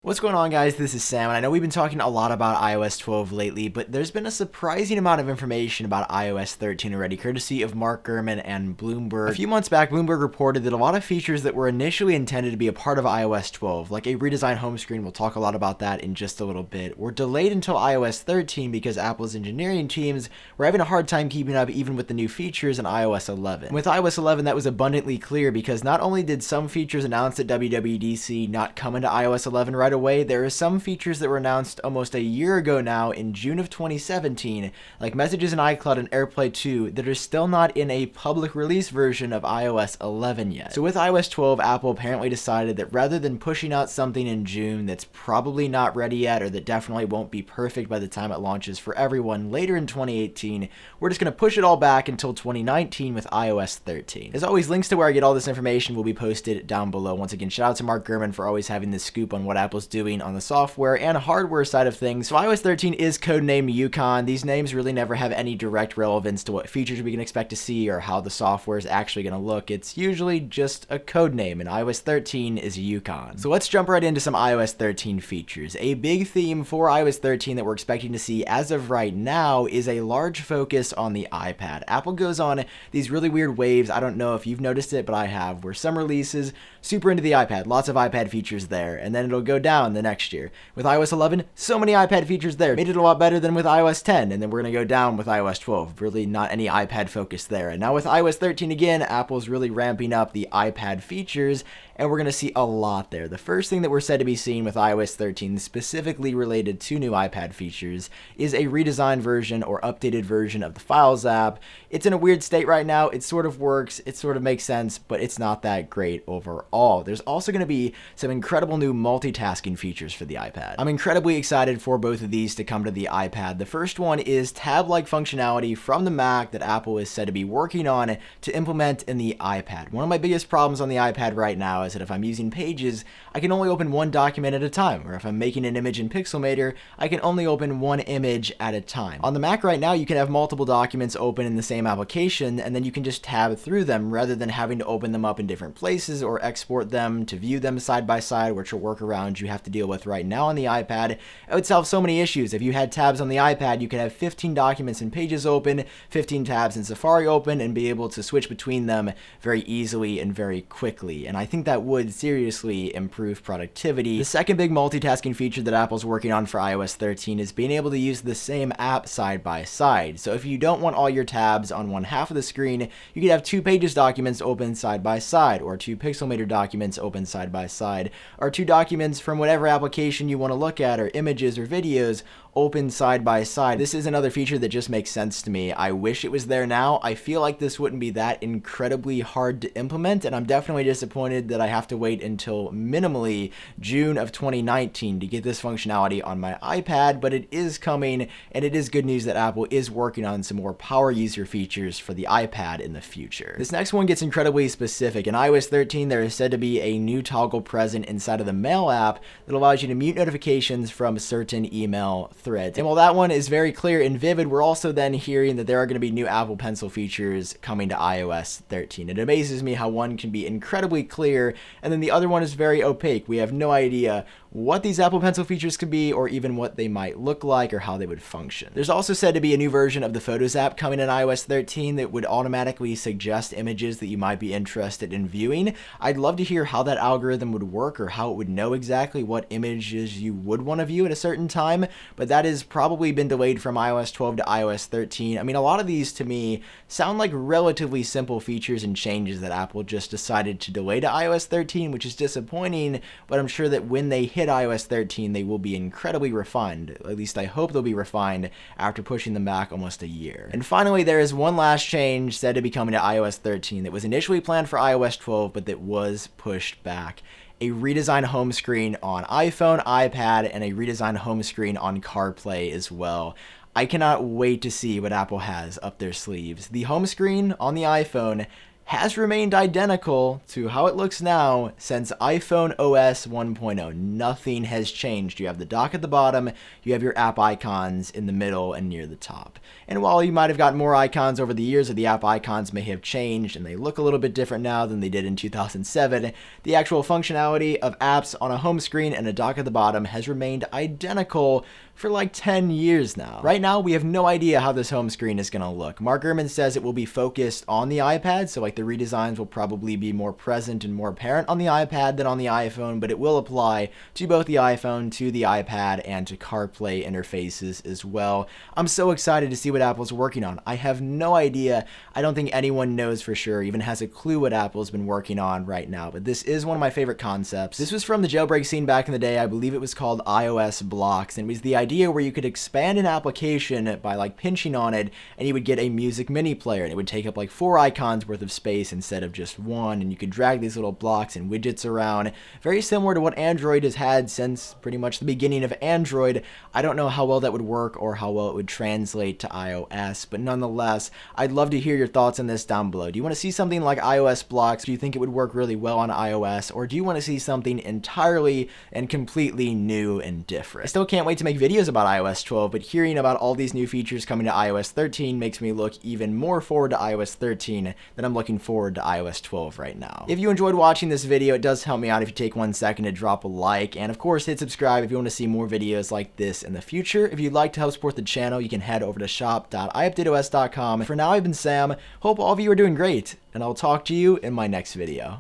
What's going on, guys? This is Sam, and I know we've been talking a lot about iOS 12 lately, but there's been a surprising amount of information about iOS 13 already, courtesy of Mark Gurman and Bloomberg. A few months back, Bloomberg reported that a lot of features that were initially intended to be a part of iOS 12, like a redesigned home screen, we'll talk a lot about that in just a little bit, were delayed until iOS 13 because Apple's engineering teams were having a hard time keeping up even with the new features in iOS 11. With iOS 11, that was abundantly clear because not only did some features announced at WWDC not come into iOS 11 right away, there are some features that were announced almost a year ago now in June of 2017, like Messages in iCloud and AirPlay 2, that are still not in a public release version of iOS 11 yet. So with iOS 12, Apple apparently decided that rather than pushing out something in June that's probably not ready yet or that definitely won't be perfect by the time it launches for everyone later in 2018, we're just going to push it all back until 2019 with iOS 13. As always, links to where I get all this information will be posted down below. Once again, shout out to Mark Gurman for always having the scoop on what Apple's doing on the software and hardware side of things. So iOS 13 is codenamed Yukon. These names really never have any direct relevance to what features we can expect to see or how the software is actually going to look. It's usually just a code name, and iOS 13 is Yukon. So let's jump right into some iOS 13 features. A big theme for iOS 13 that we're expecting to see as of right now is a large focus on the iPad. Apple goes on these really weird waves. I don't know if you've noticed it, but I have, where some releases super into the iPad, lots of iPad features there, and then it'll go down the next year. With iOS 11, so many iPad features there, made it a lot better than with iOS 10, and then we're going to go down with iOS 12. Really not any iPad focus there. And now with iOS 13 again, Apple's really ramping up the iPad features, and we're going to see a lot there. The first thing that we're said to be seeing with iOS 13, specifically related to new iPad features, is a redesigned version or updated version of the Files app. It's in a weird state right now. It sort of works, it sort of makes sense, but it's not that great overall. There's also going to be some incredible new multitasking features for the iPad. I'm incredibly excited for both of these to come to the iPad. The first one is tab-like functionality from the Mac that Apple is said to be working on to implement in the iPad. One of my biggest problems on the iPad right now is that if I'm using Pages, I can only open one document at a time, or if I'm making an image in Pixelmator, I can only open one image at a time. On the Mac right now, you can have multiple documents open in the same application, and then you can just tab through them rather than having to open them up in different places or export them to view them side by side, which are workarounds you have to deal with right now on the iPad. It would solve so many issues. If you had tabs on the iPad, you could have 15 documents in Pages open, 15 tabs in Safari open, and be able to switch between them very easily and very quickly. And I think that would seriously improve productivity. The second big multitasking feature that Apple's working on for iOS 13 is being able to use the same app side by side. So if you don't want all your tabs on one half of the screen, you could have two Pages documents open side by side, or two Pixelmator documents open side by side, or two documents from whatever application you want to look at, or images or videos open side by side. This is another feature that just makes sense to me. I wish it was there now. I feel like this wouldn't be that incredibly hard to implement, and I'm definitely disappointed that I have to wait until minimally June of 2019 to get this functionality on my iPad, but it is coming, and it is good news that Apple is working on some more power user features for the iPad in the future. This next one gets incredibly specific. In iOS 13, there is said to be a new toggle present inside of the Mail app that allows you to mute notifications from certain email threads. And while that one is very clear and vivid, we're also then hearing that there are going to be new Apple Pencil features coming to iOS 13. It amazes me how one can be incredibly clear and then the other one is very opaque. We have no idea what these Apple Pencil features could be or even what they might look like or how they would function. There's also said to be a new version of the Photos app coming in iOS 13 that would automatically suggest images that you might be interested in viewing. I'd love to hear how that algorithm would work or how it would know exactly what images you would want to view at a certain time, but that has probably been delayed from iOS 12 to iOS 13. I mean, a lot of these to me sound like relatively simple features and changes that Apple just decided to delay to iOS 13, which is disappointing, but I'm sure that when they hit iOS 13, they will be incredibly refined. At least I hope they'll be refined after pushing them back almost a year. And finally, there is one last change said to be coming to iOS 13 that was initially planned for iOS 12, but that was pushed back. A redesigned home screen on iPhone, iPad, and a redesigned home screen on CarPlay as well. I cannot wait to see what Apple has up their sleeves. The home screen on the iPhone has remained identical to how it looks now since iPhone OS 1.0. Nothing has changed. You have the dock at the bottom, you have your app icons in the middle and near the top. And while you might have got more icons over the years, or the app icons may have changed and they look a little bit different now than they did in 2007, the actual functionality of apps on a home screen and a dock at the bottom has remained identical for like 10 years now. Right now, we have no idea how this home screen is going to look. Mark Gurman says it will be focused on the iPad, so like the redesigns will probably be more present and more apparent on the iPad than on the iPhone, but it will apply to both the iPhone, to the iPad, and to CarPlay interfaces as well. I'm so excited to see what Apple's working on. I have no idea. I don't think anyone knows for sure, even has a clue what Apple's been working on right now, but this is one of my favorite concepts. This was from the jailbreak scene back in the day. I believe it was called iOS blocks, and it was the idea where you could expand an application by like pinching on it, and you would get a music mini player, and it would take up like 4 icons worth of space instead of just one, and you could drag these little blocks and widgets around, very similar to what Android has had since pretty much the beginning of Android. I don't know how well that would work or how well it would translate to iOS, but nonetheless, I'd love to hear your thoughts on this down below. Do you want to see something like iOS blocks? Do you think it would work really well on iOS, or do you want to see something entirely and completely new and different? I still can't wait to make videos about iOS 12, but hearing about all these new features coming to iOS 13 makes me look even more forward to iOS 13 than I'm looking forward to iOS 12 right now. If you enjoyed watching this video, it does help me out if you take 1 second to drop a like, and of course hit subscribe if you want to see more videos like this in the future. If you'd like to help support the channel, you can head over to shop.iupdateos.com. For now, I've been Sam. Hope all of you are doing great, and I'll talk to you in my next video.